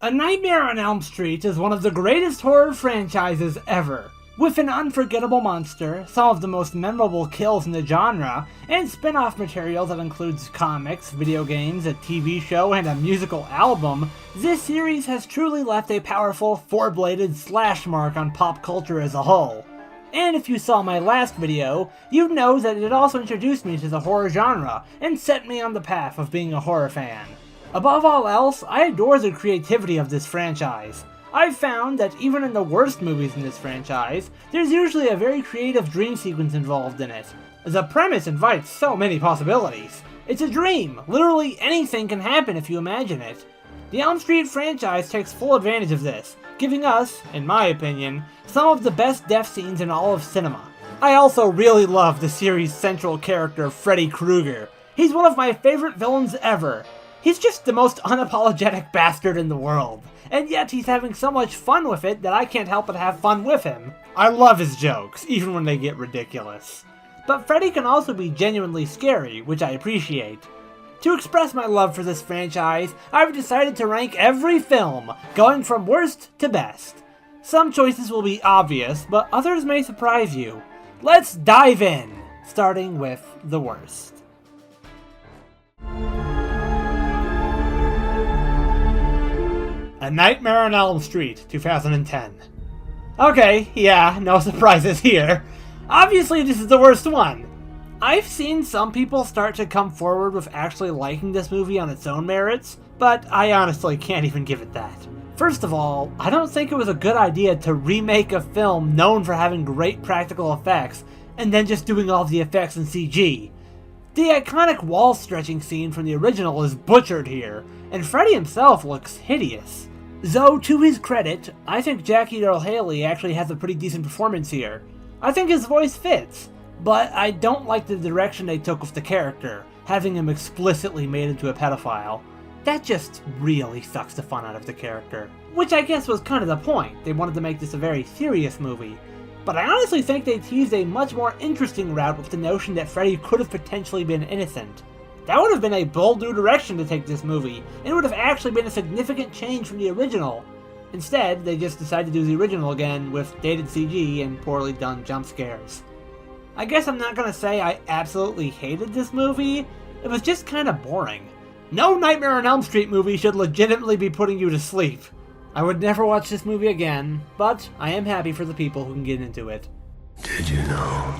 A Nightmare on Elm Street is one of the greatest horror franchises ever. With an unforgettable monster, some of the most memorable kills in the genre, and spin-off material that includes comics, video games, a TV show, and a musical album, this series has truly left a powerful, four-bladed slash mark on pop culture as a whole. And if you saw my last video, you'd know that it also introduced me to the horror genre, and set me on the path of being a horror fan. Above all else, I adore the creativity of this franchise. I've found that even in the worst movies in this franchise, there's usually a very creative dream sequence involved in it. The premise invites so many possibilities. It's a dream. Literally anything can happen if you imagine it. The Elm Street franchise takes full advantage of this, giving us, in my opinion, some of the best death scenes in all of cinema. I also really love the series' central character, Freddy Krueger. He's one of my favorite villains ever. He's just the most unapologetic bastard in the world, and yet he's having so much fun with it that I can't help but have fun with him. I love his jokes, even when they get ridiculous. But Freddy can also be genuinely scary, which I appreciate. To express my love for this franchise, I've decided to rank every film, going from worst to best. Some choices will be obvious, but others may surprise you. Let's dive in, starting with the worst. A Nightmare on Elm Street, 2010. Okay, yeah, no surprises here. Obviously this is the worst one. I've seen some people start to come forward with actually liking this movie on its own merits, but I honestly can't even give it that. First of all, I don't think it was a good idea to remake a film known for having great practical effects, and then just doing all the effects in CG. The iconic wall stretching scene from the original is butchered here, and Freddy himself looks hideous. Though, to his credit, I think Jackie Earle Haley actually has a pretty decent performance here. I think his voice fits, but I don't like the direction they took with the character, having him explicitly made into a pedophile. That just really sucks the fun out of the character. Which I guess was kind of the point, they wanted to make this a very serious movie. But I honestly think they teased a much more interesting route with the notion that Freddy could have potentially been innocent. That would have been a bold new direction to take this movie, and it would have actually been a significant change from the original. Instead, they just decided to do the original again with dated CG and poorly done jump scares. I guess I'm not gonna say I absolutely hated this movie, it was just kinda boring. No Nightmare on Elm Street movie should legitimately be putting you to sleep. I would never watch this movie again, but I am happy for the people who can get into it. Did you know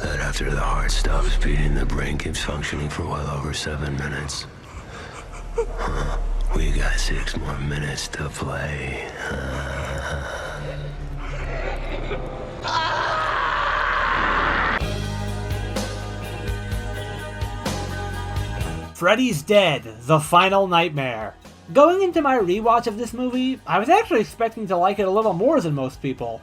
that after the heart stops beating, the brain keeps functioning for well over 7 minutes? We got 6 more minutes to play. Freddy's Dead, The Final Nightmare. Going into my rewatch of this movie, I was actually expecting to like it a little more than most people.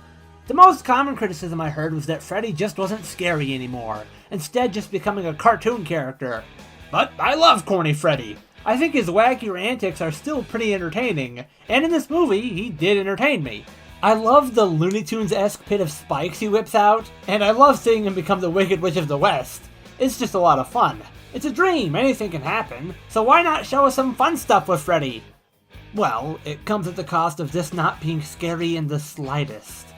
The most common criticism I heard was that Freddy just wasn't scary anymore, instead just becoming a cartoon character. But I love corny Freddy. I think his wackier antics are still pretty entertaining, and in this movie, he did entertain me. I love the Looney Tunes-esque pit of spikes he whips out, and I love seeing him become the Wicked Witch of the West. It's just a lot of fun. It's a dream, anything can happen, so why not show us some fun stuff with Freddy? Well, it comes at the cost of this not being scary in the slightest.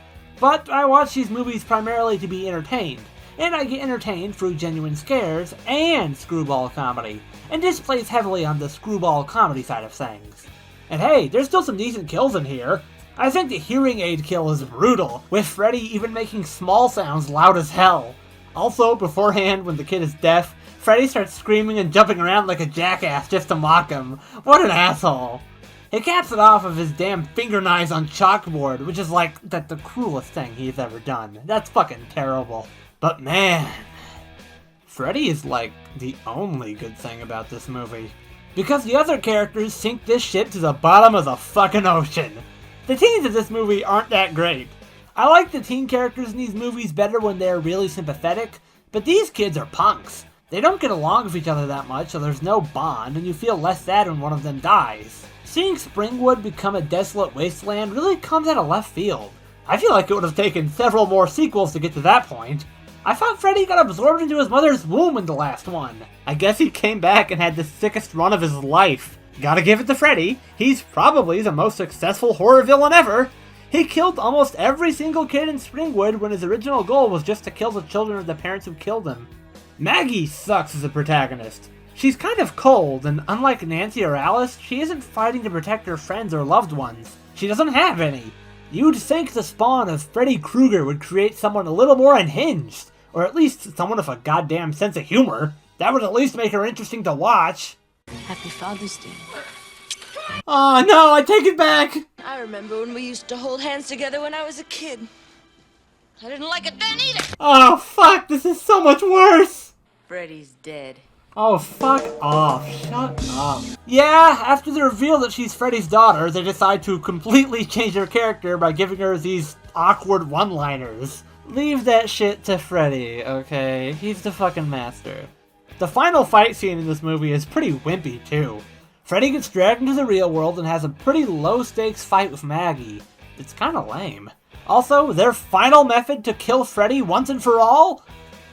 But I watch these movies primarily to be entertained, and I get entertained through genuine scares and screwball comedy, and this plays heavily on the screwball comedy side of things. And hey, there's still some decent kills in here. I think the hearing aid kill is brutal, with Freddy even making small sounds loud as hell. Also, beforehand, when the kid is deaf, Freddy starts screaming and jumping around like a jackass just to mock him. What an asshole. He caps it off of his damn finger knives on chalkboard, which is like the cruelest thing he's ever done. That's fucking terrible. But man, Freddy is like the only good thing about this movie. Because the other characters sink this shit to the bottom of the fucking ocean. The teens of this movie aren't that great. I like the teen characters in these movies better when they're really sympathetic, but these kids are punks. They don't get along with each other that much, so there's no bond, and you feel less sad when one of them dies. Seeing Springwood become a desolate wasteland really comes out of left field. I feel like it would have taken several more sequels to get to that point. I thought Freddy got absorbed into his mother's womb in the last one. I guess he came back and had the sickest run of his life. Gotta give it to Freddy, he's probably the most successful horror villain ever. He killed almost every single kid in Springwood when his original goal was just to kill the children of the parents who killed him. Maggie sucks as a protagonist. She's kind of cold, and unlike Nancy or Alice, she isn't fighting to protect her friends or loved ones. She doesn't have any. You'd think the spawn of Freddy Krueger would create someone a little more unhinged, or at least someone with a goddamn sense of humor. That would at least make her interesting to watch. Happy Father's Day. Oh no, I take it back! I remember when we used to hold hands together when I was a kid. I didn't like it then either. Oh fuck, this is so much worse! Freddy's dead. Oh fuck off, shut up. Yeah, after the reveal that she's Freddy's daughter, they decide to completely change her character by giving her these awkward one-liners. Leave that shit to Freddy, okay? He's the fucking master. The final fight scene in this movie is pretty wimpy too. Freddy gets dragged into the real world and has a pretty low-stakes fight with Maggie. It's kinda lame. Also, their final method to kill Freddy once and for all?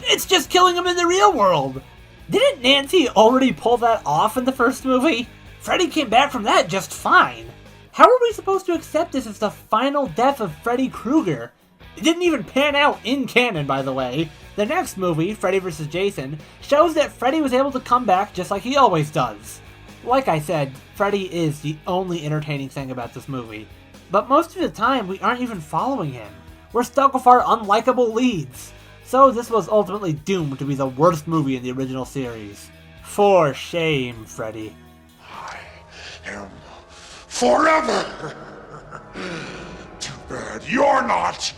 It's just killing him in the real world! Didn't Nancy already pull that off in the first movie? Freddy came back from that just fine. How are we supposed to accept this as the final death of Freddy Krueger? It didn't even pan out in canon, by the way. The next movie, Freddy vs. Jason, shows that Freddy was able to come back just like he always does. Like I said, Freddy is the only entertaining thing about this movie. But most of the time, we aren't even following him. We're stuck with our unlikable leads. So this was ultimately doomed to be the worst movie in the original series. For shame, Freddy. I am forever! Too bad you're not!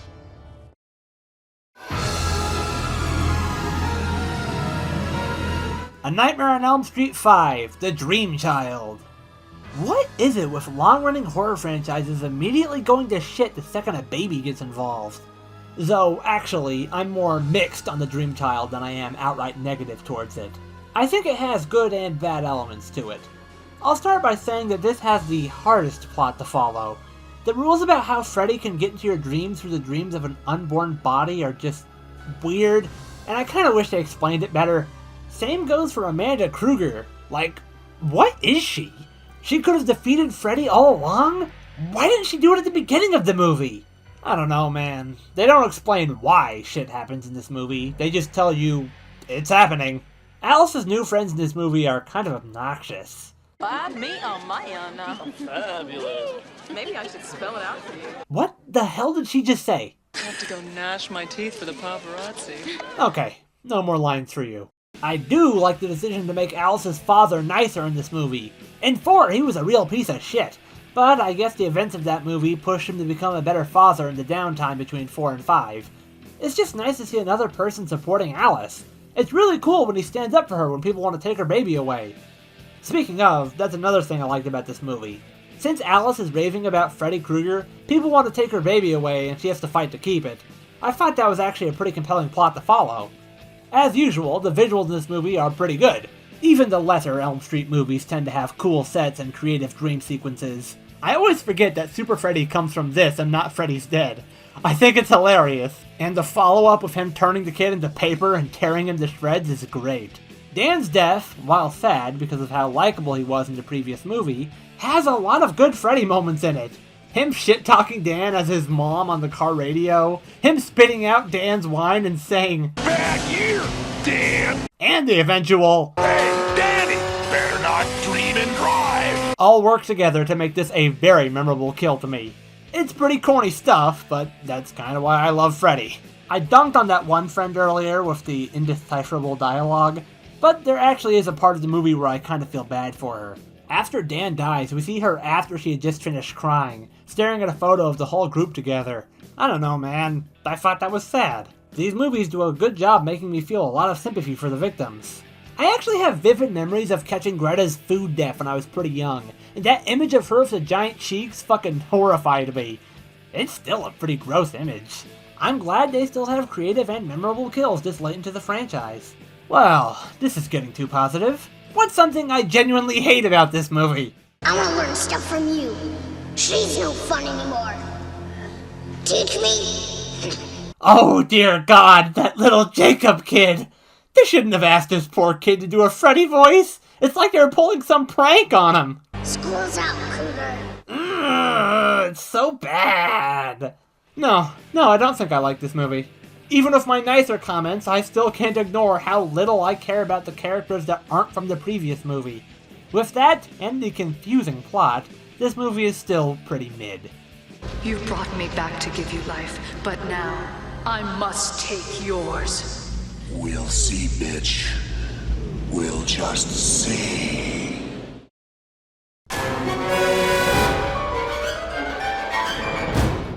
A Nightmare on Elm Street 5, The Dream Child. What is it with long-running horror franchises immediately going to shit the second a baby gets involved? Though, actually, I'm more mixed on The Dream Child than I am outright negative towards it. I think it has good and bad elements to it. I'll start by saying that this has the hardest plot to follow. The rules about how Freddy can get into your dreams through the dreams of an unborn body are just weird, and I kinda wish they explained it better. Same goes for Amanda Krueger. Like, what is she? She could have defeated Freddy all along? Why didn't she do it at the beginning of the movie? I don't know, man. They don't explain why shit happens in this movie. They just tell you, it's happening. Alice's new friends in this movie are kind of obnoxious. Buy me on my own. Fabulous. Maybe I should spell it out for you. What the hell did she just say? I have to go gnash my teeth for the paparazzi. Okay, no more lines for you. I do like the decision to make Alice's father nicer in this movie. In 4, he was a real piece of shit. But I guess the events of that movie pushed him to become a better father in the downtime between 4 and 5. It's just nice to see another person supporting Alice. It's really cool when he stands up for her when people want to take her baby away. Speaking of, that's another thing I liked about this movie. Since Alice is raving about Freddy Krueger, people want to take her baby away and she has to fight to keep it. I thought that was actually a pretty compelling plot to follow. As usual, the visuals in this movie are pretty good. Even the lesser Elm Street movies tend to have cool sets and creative dream sequences. I always forget that Super Freddy comes from this and not Freddy's Dead. I think it's hilarious, and the follow-up of him turning the kid into paper and tearing him to shreds is great. Dan's death, while sad because of how likable he was in the previous movie, has a lot of good Freddy moments in it. Him shit-talking Dan as his mom on the car radio, him spitting out Dan's wine and saying, Back here, Dan! and the eventual, Hey, Danny! Better not dream and drive! all work together to make this a very memorable kill to me. It's pretty corny stuff, but that's kinda why I love Freddy. I dunked on that one friend earlier with the indecipherable dialogue, but there actually is a part of the movie where I kinda feel bad for her. After Dan dies, we see her after she had just finished crying, staring at a photo of the whole group together. I don't know, man. I thought that was sad. These movies do a good job making me feel a lot of sympathy for the victims. I actually have vivid memories of catching Greta's food death when I was pretty young, and that image of her with the giant cheeks fucking horrified me. It's still a pretty gross image. I'm glad they still have creative and memorable kills this late into the franchise. Well, this is getting too positive. What's something I genuinely hate about this movie? I want to learn stuff from you. She's no fun anymore. Teach me. Oh dear God, that little Jacob kid! They shouldn't have asked this poor kid to do a Freddy voice! It's like they were pulling some prank on him. School's out, Cougar. It's so bad. No, I don't think I like this movie. Even with my nicer comments, I still can't ignore how little I care about the characters that aren't from the previous movie. With that, and the confusing plot, this movie is still pretty mid. You brought me back to give you life, but now I must take yours. We'll see, bitch. We'll just see.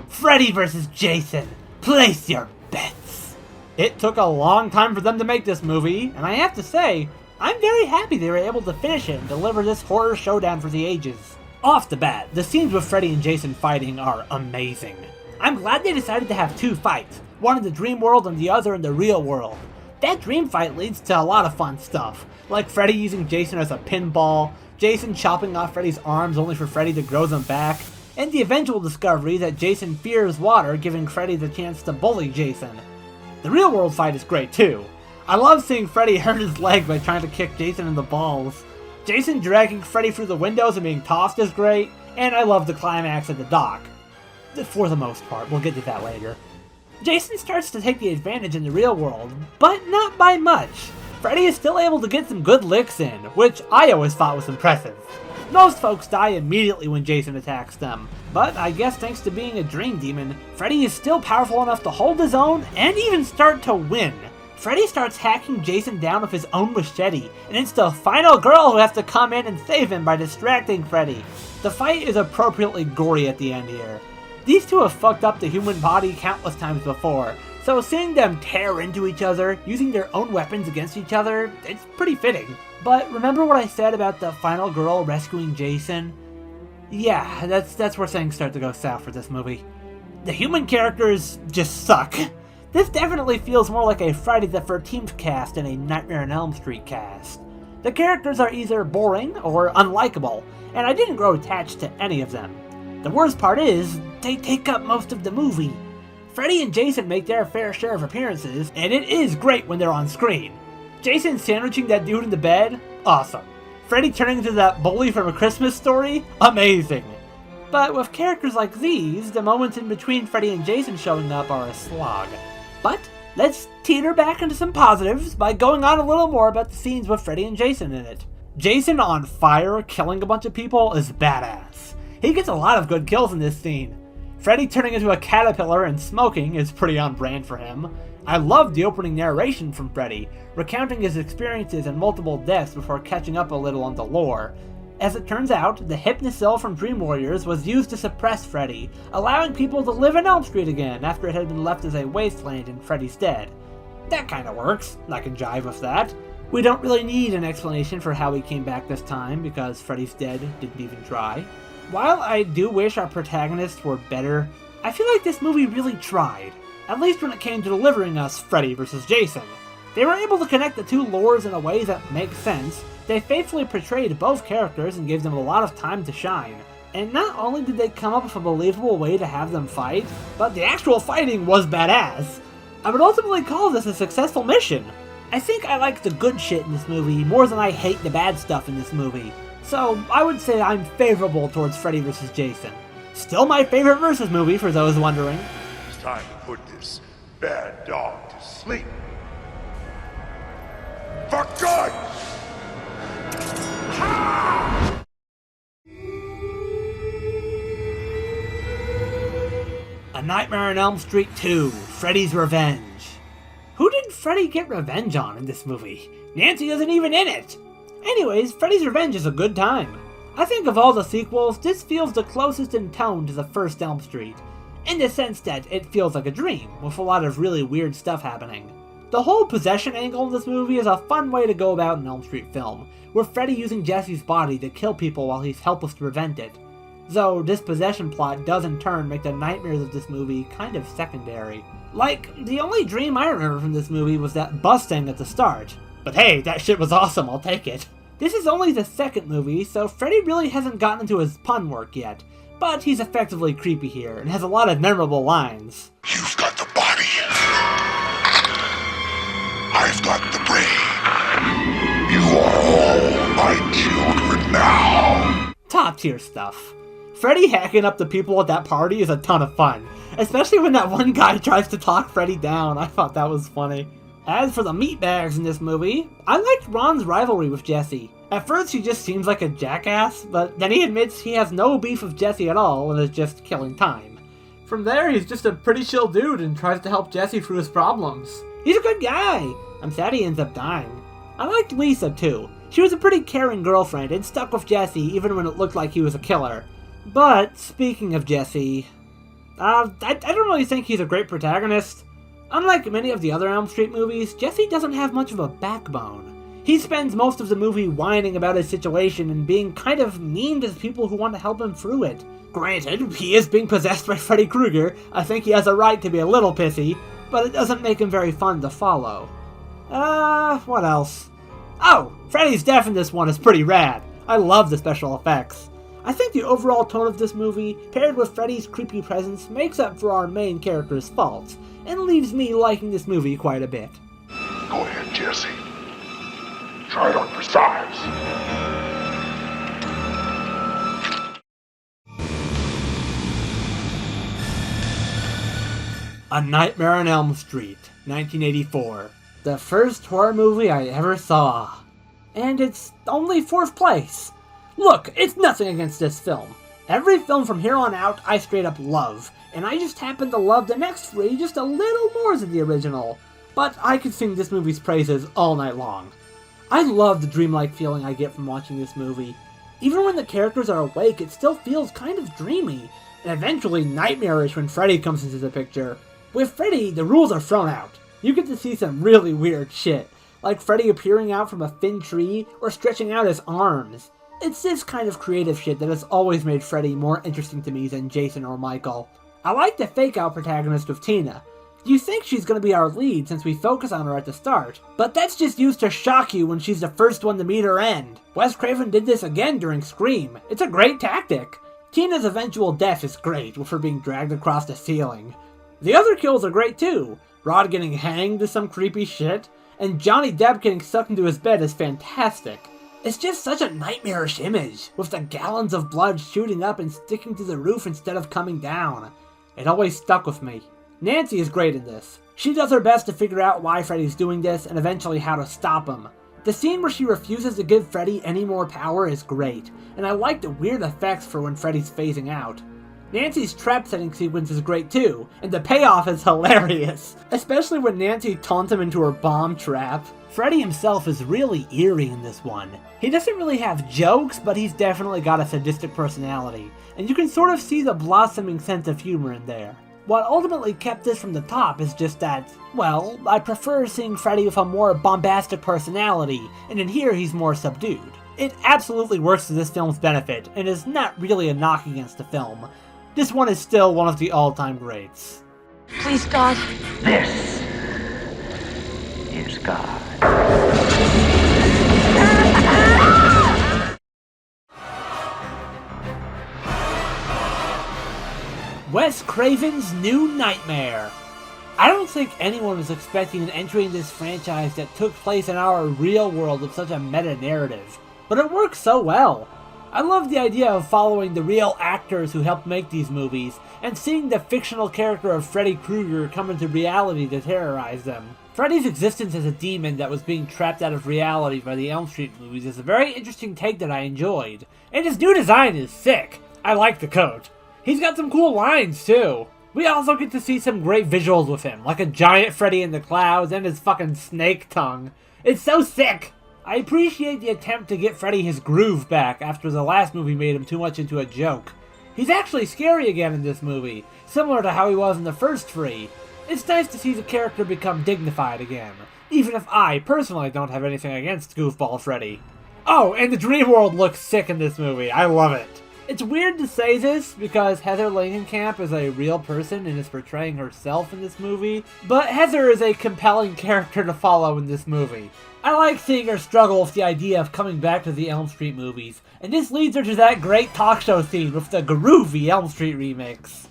Freddy vs. Jason, place your bets. It took a long time for them to make this movie, and I have to say, I'm very happy they were able to finish it and deliver this horror showdown for the ages. Off the bat, the scenes with Freddy and Jason fighting are amazing. I'm glad they decided to have two fights, one in the dream world and the other in the real world. That dream fight leads to a lot of fun stuff, like Freddy using Jason as a pinball, Jason chopping off Freddy's arms only for Freddy to grow them back, and the eventual discovery that Jason fears water, giving Freddy the chance to bully Jason. The real world fight is great too. I love seeing Freddy hurt his leg by trying to kick Jason in the balls. Jason dragging Freddy through the windows and being tossed is great, and I love the climax at the dock. For the most part, we'll get to that later. Jason starts to take the advantage in the real world, but not by much. Freddy is still able to get some good licks in, which I always thought was impressive. Most folks die immediately when Jason attacks them, but I guess thanks to being a dream demon, Freddy is still powerful enough to hold his own and even start to win. Freddy starts hacking Jason down with his own machete, and it's the final girl who has to come in and save him by distracting Freddy. The fight is appropriately gory at the end here. These two have fucked up the human body countless times before, so seeing them tear into each other, using their own weapons against each other, it's pretty fitting. But remember what I said about the final girl rescuing Jason? Yeah, that's where things start to go south for this movie. The human characters just suck. This definitely feels more like a Friday the 13th cast than a Nightmare on Elm Street cast. The characters are either boring or unlikable, and I didn't grow attached to any of them. The worst part is, they take up most of the movie. Freddy and Jason make their fair share of appearances, and it is great when they're on screen. Jason sandwiching that dude in the bed? Awesome. Freddy turning into that bully from A Christmas Story? Amazing. But with characters like these, the moments in between Freddy and Jason showing up are a slog. But let's teeter back into some positives by going on a little more about the scenes with Freddy and Jason in it. Jason on fire killing a bunch of people is badass. He gets a lot of good kills in this scene. Freddy turning into a caterpillar and smoking is pretty on brand for him. I love the opening narration from Freddy, recounting his experiences and multiple deaths before catching up a little on the lore. As it turns out, the Hypnocil from Dream Warriors was used to suppress Freddy, allowing people to live in Elm Street again after it had been left as a wasteland in Freddy's dead. That kinda works, I can jive with that. We don't really need an explanation for how he came back this time, because Freddy's dead didn't even try. While I do wish our protagonists were better, I feel like this movie really tried, at least when it came to delivering us Freddy vs. Jason. They were able to connect the two lores in a way that makes sense. They faithfully portrayed both characters and gave them a lot of time to shine. And not only did they come up with a believable way to have them fight, but the actual fighting was badass. I would ultimately call this a successful mission. I think I like the good shit in this movie more than I hate the bad stuff in this movie. So I would say I'm favorable towards Freddy vs. Jason. Still my favorite Versus movie for those wondering. It's time to put this bad dog to sleep. For good! A Nightmare on Elm Street 2, Freddy's Revenge. Who did Freddy get revenge on in this movie? Nancy isn't even in it! Anyways, Freddy's Revenge is a good time. I think of all the sequels, this feels the closest in tone to the first Elm Street, in the sense that it feels like a dream, with a lot of really weird stuff happening. The whole possession angle in this movie is a fun way to go about an Elm Street film, with Freddy using Jesse's body to kill people while he's helpless to prevent it. Though this possession plot does in turn make the nightmares of this movie kind of secondary. Like, the only dream I remember from this movie was that bus thing at the start. But hey, that shit was awesome, I'll take it. This is only the second movie, so Freddy really hasn't gotten into his pun work yet, but he's effectively creepy here, and has a lot of memorable lines. You've got the body. I've got the brain. You are all my children now. Top tier stuff. Freddy hacking up the people at that party is a ton of fun, especially when that one guy tries to talk Freddy down. I thought that was funny. As for the meatbags in this movie, I liked Ron's rivalry with Jesse. At first he just seems like a jackass, but then he admits he has no beef with Jesse at all and is just killing time. From there, he's just a pretty chill dude and tries to help Jesse through his problems. He's a good guy! I'm sad he ends up dying. I liked Lisa too. She was a pretty caring girlfriend and stuck with Jesse even when it looked like he was a killer. But, speaking of Jesse, I don't really think he's a great protagonist. Unlike many of the other Elm Street movies, Jesse doesn't have much of a backbone. He spends most of the movie whining about his situation and being kind of mean to the people who want to help him through it. Granted, he is being possessed by Freddy Krueger. I think he has a right to be a little pissy, but it doesn't make him very fun to follow. What else? Oh, Freddy's death in this one is pretty rad. I love the special effects. I think the overall tone of this movie, paired with Freddy's creepy presence, makes up for our main character's faults, and leaves me liking this movie quite a bit. Go ahead, Jesse. Try it on for size. A Nightmare on Elm Street, 1984. The first horror movie I ever saw. And it's only 4th place. Look, it's nothing against this film. Every film from here on out I straight up love, and I just happen to love the next 3 just a little more than the original. But I could sing this movie's praises all night long. I love the dreamlike feeling I get from watching this movie. Even when the characters are awake, it still feels kind of dreamy, and eventually nightmarish when Freddy comes into the picture. With Freddy, the rules are thrown out. You get to see some really weird shit, like Freddy appearing out from a thin tree or stretching out his arms. It's this kind of creative shit that has always made Freddy more interesting to me than Jason or Michael. I like the fake-out protagonist with Tina. You think she's gonna be our lead since we focus on her at the start, but that's just used to shock you when she's the first one to meet her end. Wes Craven did this again during Scream. It's a great tactic. Tina's eventual death is great, with her being dragged across the ceiling. The other kills are great too. Rod getting hanged is some creepy shit, and Johnny Depp getting sucked into his bed is fantastic. It's just such a nightmarish image, with the gallons of blood shooting up and sticking to the roof instead of coming down. It always stuck with me. Nancy is great in this. She does her best to figure out why Freddy's doing this and eventually how to stop him. The scene where she refuses to give Freddy any more power is great, and I like the weird effects for when Freddy's phasing out. Nancy's trap setting sequence is great too, and the payoff is hilarious, especially when Nancy taunts him into her bomb trap. Freddy himself is really eerie in this one. He doesn't really have jokes, but he's definitely got a sadistic personality, and you can sort of see the blossoming sense of humor in there. What ultimately kept this from the top is just that, well, I prefer seeing Freddy with a more bombastic personality, and in here he's more subdued. It absolutely works to this film's benefit, and is not really a knock against the film. This one is still one of the all-time greats. Please, God. This is God. Wes Craven's New Nightmare. I don't think anyone was expecting an entry in this franchise that took place in our real world with such a meta-narrative, but it works so well. I love the idea of following the real actors who helped make these movies, and seeing the fictional character of Freddy Krueger come into reality to terrorize them. Freddy's existence as a demon that was being trapped out of reality by the Elm Street movies is a very interesting take that I enjoyed, and his new design is sick. I like the coat. He's got some cool lines too. We also get to see some great visuals with him, like a giant Freddy in the clouds and his fucking snake tongue. It's so sick! I appreciate the attempt to get Freddy his groove back after the last movie made him too much into a joke. He's actually scary again in this movie, similar to how he was in the first 3. It's nice to see the character become dignified again, even if I personally don't have anything against Goofball Freddy. Oh, and the dream world looks sick in this movie. I love it. It's weird to say this because Heather Langenkamp is a real person and is portraying herself in this movie, but Heather is a compelling character to follow in this movie. I like seeing her struggle with the idea of coming back to the Elm Street movies, and this leads her to that great talk show scene with the groovy Elm Street remix.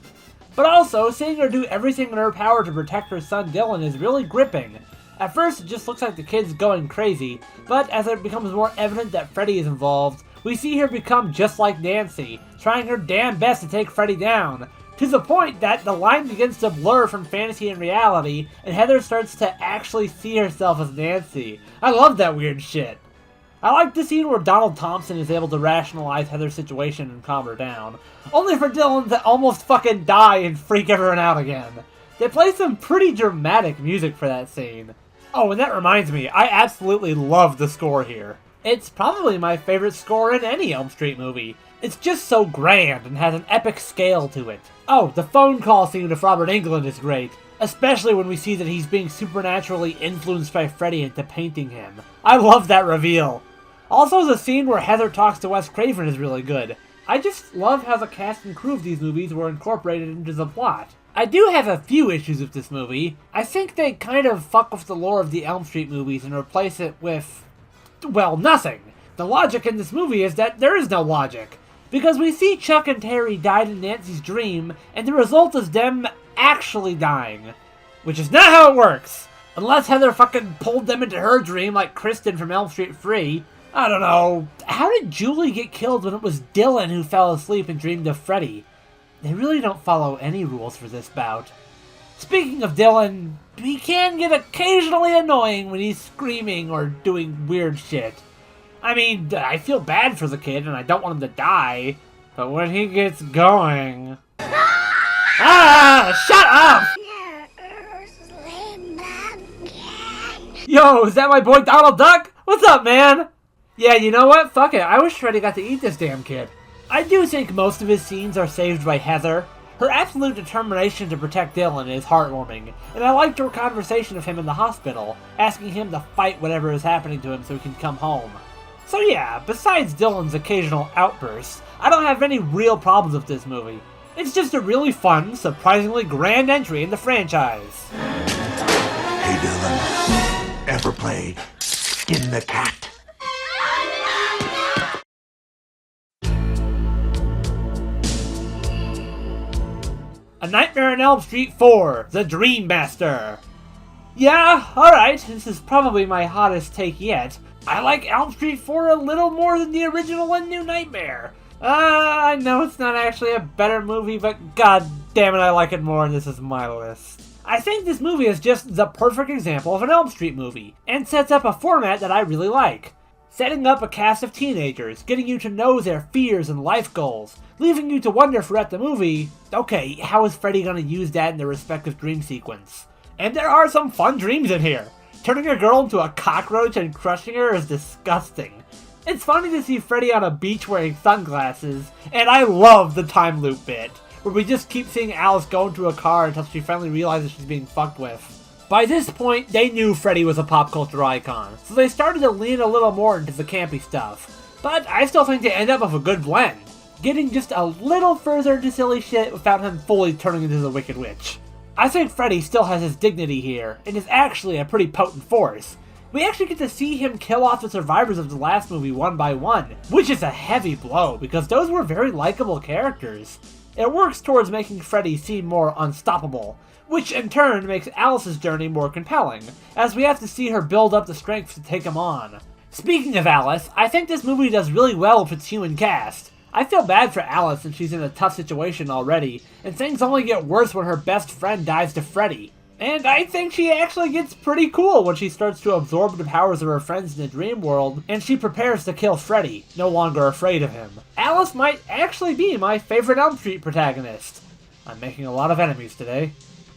But also, seeing her do everything in her power to protect her son Dylan is really gripping. At first, it just looks like the kid's going crazy, but as it becomes more evident that Freddy is involved, we see her become just like Nancy, trying her damn best to take Freddy down, to the point that the line begins to blur from fantasy and reality, and Heather starts to actually see herself as Nancy. I love that weird shit. I like the scene where Donald Thompson is able to rationalize Heather's situation and calm her down, only for Dylan to almost fucking die and freak everyone out again. They play some pretty dramatic music for that scene. Oh, and that reminds me, I absolutely love the score here. It's probably my favorite score in any Elm Street movie. It's just so grand and has an epic scale to it. Oh, the phone call scene with Robert Englund is great, especially when we see that he's being supernaturally influenced by Freddy into painting him. I love that reveal. Also, the scene where Heather talks to Wes Craven is really good. I just love how the cast and crew of these movies were incorporated into the plot. I do have a few issues with this movie. I think they kind of fuck with the lore of the Elm Street movies and replace it with, well, nothing. The logic in this movie is that there is no logic. Because we see Chuck and Terry died in Nancy's dream, and the result is them actually dying. Which is not how it works. Unless Heather fucking pulled them into her dream like Kristen from Elm Street 3. I don't know. How did Julie get killed when it was Dylan who fell asleep and dreamed of Freddy? They really don't follow any rules for this bout. Speaking of Dylan, he can get occasionally annoying when he's screaming or doing weird shit. I mean, I feel bad for the kid and I don't want him to die, but when he gets going... Shut up! Yo, is that my boy Donald Duck? What's up, man? Yeah, you know what? Fuck it. I wish Freddy got to eat this damn kid. I do think most of his scenes are saved by Heather. Her absolute determination to protect Dylan is heartwarming, and I liked her conversation of him in the hospital, asking him to fight whatever is happening to him so he can come home. So yeah, besides Dylan's occasional outbursts, I don't have any real problems with this movie. It's just a really fun, surprisingly grand entry in the franchise. Hey Dylan, ever play Skin the Cat? A Nightmare on Elm Street 4, The Dream Master. Yeah, alright, this is probably my hottest take yet. I like Elm Street 4 a little more than the original and New Nightmare. I know it's not actually a better movie, but god damn it, I like it more and this is my list. I think this movie is just the perfect example of an Elm Street movie, and sets up a format that I really like. Setting up a cast of teenagers, getting you to know their fears and life goals, leaving you to wonder throughout the movie, okay, how is Freddy gonna use that in their respective dream sequence? And there are some fun dreams in here. Turning a girl into a cockroach and crushing her is disgusting. It's funny to see Freddy on a beach wearing sunglasses, and I love the time loop bit, where we just keep seeing Alice go into a car until she finally realizes she's being fucked with. By this point, they knew Freddy was a pop culture icon, so they started to lean a little more into the campy stuff. But I still think they end up with a good blend, getting just a little further into silly shit without him fully turning into the Wicked Witch. I think Freddy still has his dignity here, and is actually a pretty potent force. We actually get to see him kill off the survivors of the last movie one by one, which is a heavy blow because those were very likable characters. It works towards making Freddy seem more unstoppable, which in turn makes Alice's journey more compelling, as we have to see her build up the strength to take him on. Speaking of Alice, I think this movie does really well with its human cast. I feel bad for Alice since she's in a tough situation already, and things only get worse when her best friend dies to Freddy. And I think she actually gets pretty cool when she starts to absorb the powers of her friends in the dream world, and she prepares to kill Freddy, no longer afraid of him. Alice might actually be my favorite Elm Street protagonist. I'm making a lot of enemies today.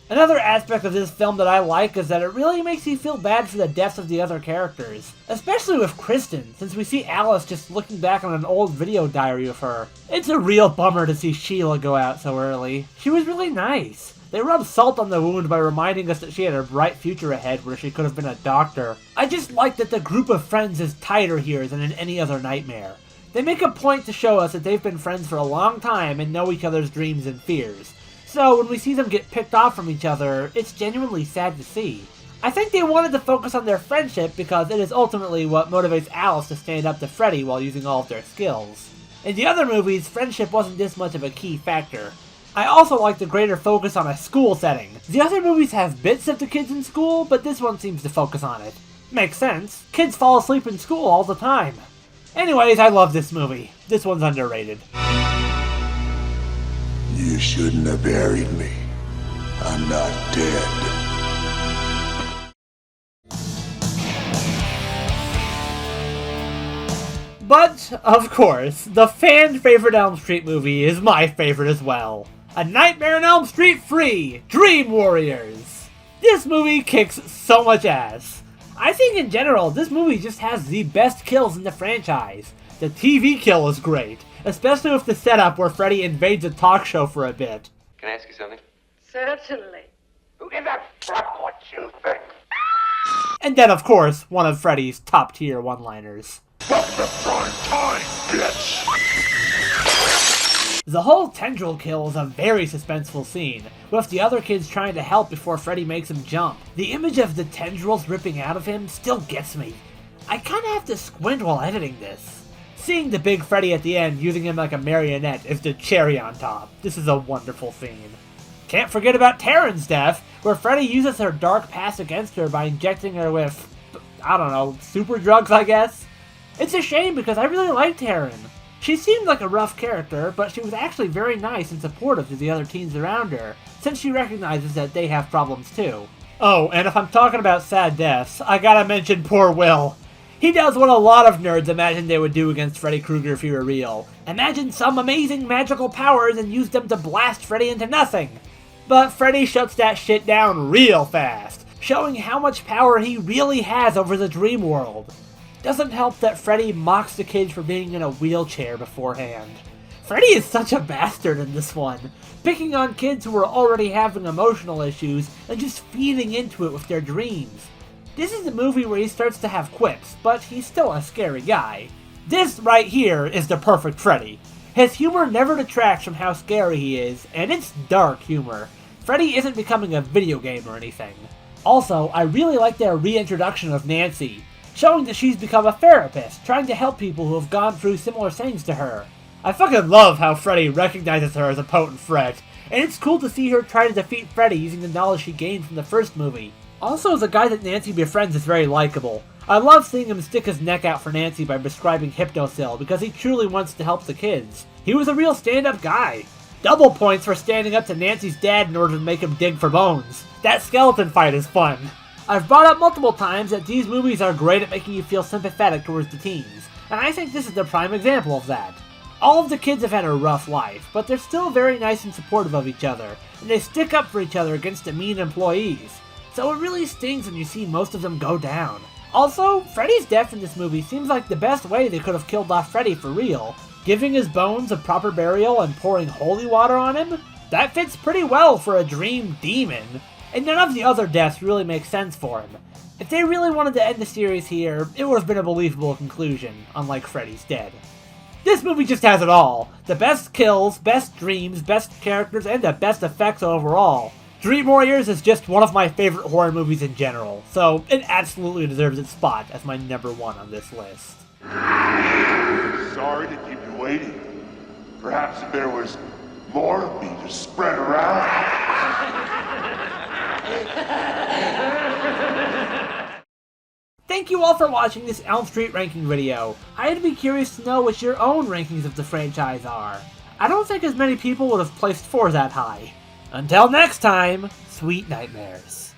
Another aspect of this film that I like is that it really makes you feel bad for the deaths of the other characters. Especially with Kristen, since we see Alice just looking back on an old video diary of her. It's a real bummer to see Sheila go out so early. She was really nice. They rub salt on the wound by reminding us that she had a bright future ahead where she could have been a doctor. I just like that the group of friends is tighter here than in any other Nightmare. They make a point to show us that they've been friends for a long time and know each other's dreams and fears. So when we see them get picked off from each other, it's genuinely sad to see. I think they wanted to focus on their friendship because it is ultimately what motivates Alice to stand up to Freddy while using all of their skills. In the other movies, friendship wasn't this much of a key factor. I also like the greater focus on a school setting. The other movies have bits of the kids in school, but this one seems to focus on it. Makes sense. Kids fall asleep in school all the time. Anyways, I love this movie. This one's underrated. You shouldn't have buried me. I'm not dead. But, of course, the fan-favorite Elm Street movie is my favorite as well. A Nightmare on Elm Street free! Dream Warriors! This movie kicks so much ass. I think in general, this movie just has the best kills in the franchise. The TV kill is great, especially with the setup where Freddy invades a talk show for a bit. Can I ask you something? Certainly. Who gives a fuck what you think? And then, of course, one of Freddy's top-tier one-liners. Fuck the prime time, bitch! The whole tendril kill is a very suspenseful scene, with the other kids trying to help before Freddy makes him jump. The image of the tendrils ripping out of him still gets me. I kinda have to squint while editing this. Seeing the big Freddy at the end using him like a marionette is the cherry on top. This is a wonderful scene. Can't forget about Taryn's death, where Freddy uses her dark past against her by injecting her with, I don't know, super drugs I guess? It's a shame because I really liked Taryn. She seemed like a rough character, but she was actually very nice and supportive to the other teens around her, since she recognizes that they have problems too. Oh, and if I'm talking about sad deaths, I gotta mention poor Will. He does what a lot of nerds imagine they would do against Freddy Krueger if he were real. Imagine some amazing magical powers and use them to blast Freddy into nothing. But Freddy shuts that shit down real fast, showing how much power he really has over the dream world. Doesn't help that Freddy mocks the kids for being in a wheelchair beforehand. Freddy is such a bastard in this one, picking on kids who are already having emotional issues and just feeding into it with their dreams. This is the movie where he starts to have quips, but he's still a scary guy. This right here is the perfect Freddy. His humor never detracts from how scary he is, and it's dark humor. Freddy isn't becoming a video game or anything. Also, I really like their reintroduction of Nancy, showing that she's become a therapist, trying to help people who have gone through similar things to her. I fucking love how Freddy recognizes her as a potent threat, and it's cool to see her try to defeat Freddy using the knowledge she gained from the first movie. Also, the guy that Nancy befriends is very likable. I love seeing him stick his neck out for Nancy by prescribing Hypnocil because he truly wants to help the kids. He was a real stand-up guy. Double points for standing up to Nancy's dad in order to make him dig for bones. That skeleton fight is fun. I've brought up multiple times that these movies are great at making you feel sympathetic towards the teens, and I think this is the prime example of that. All of the kids have had a rough life, but they're still very nice and supportive of each other, and they stick up for each other against the mean employees. So it really stings when you see most of them go down. Also, Freddy's death in this movie seems like the best way they could have killed off Freddy for real. Giving his bones a proper burial and pouring holy water on him? That fits pretty well for a dream demon. And none of the other deaths really make sense for him. If they really wanted to end the series here, it would have been a believable conclusion, unlike Freddy's dead. This movie just has it all. The best kills, best dreams, best characters, and the best effects overall. Dream Warriors is just one of my favorite horror movies in general, so it absolutely deserves its spot as my #1 on this list. Sorry to keep you waiting. Perhaps if there was more of me to spread around. Thank you all for watching this Elm Street ranking video. I'd be curious to know what your own rankings of the franchise are. I don't think as many people would have placed 4 that high. Until next time, sweet nightmares.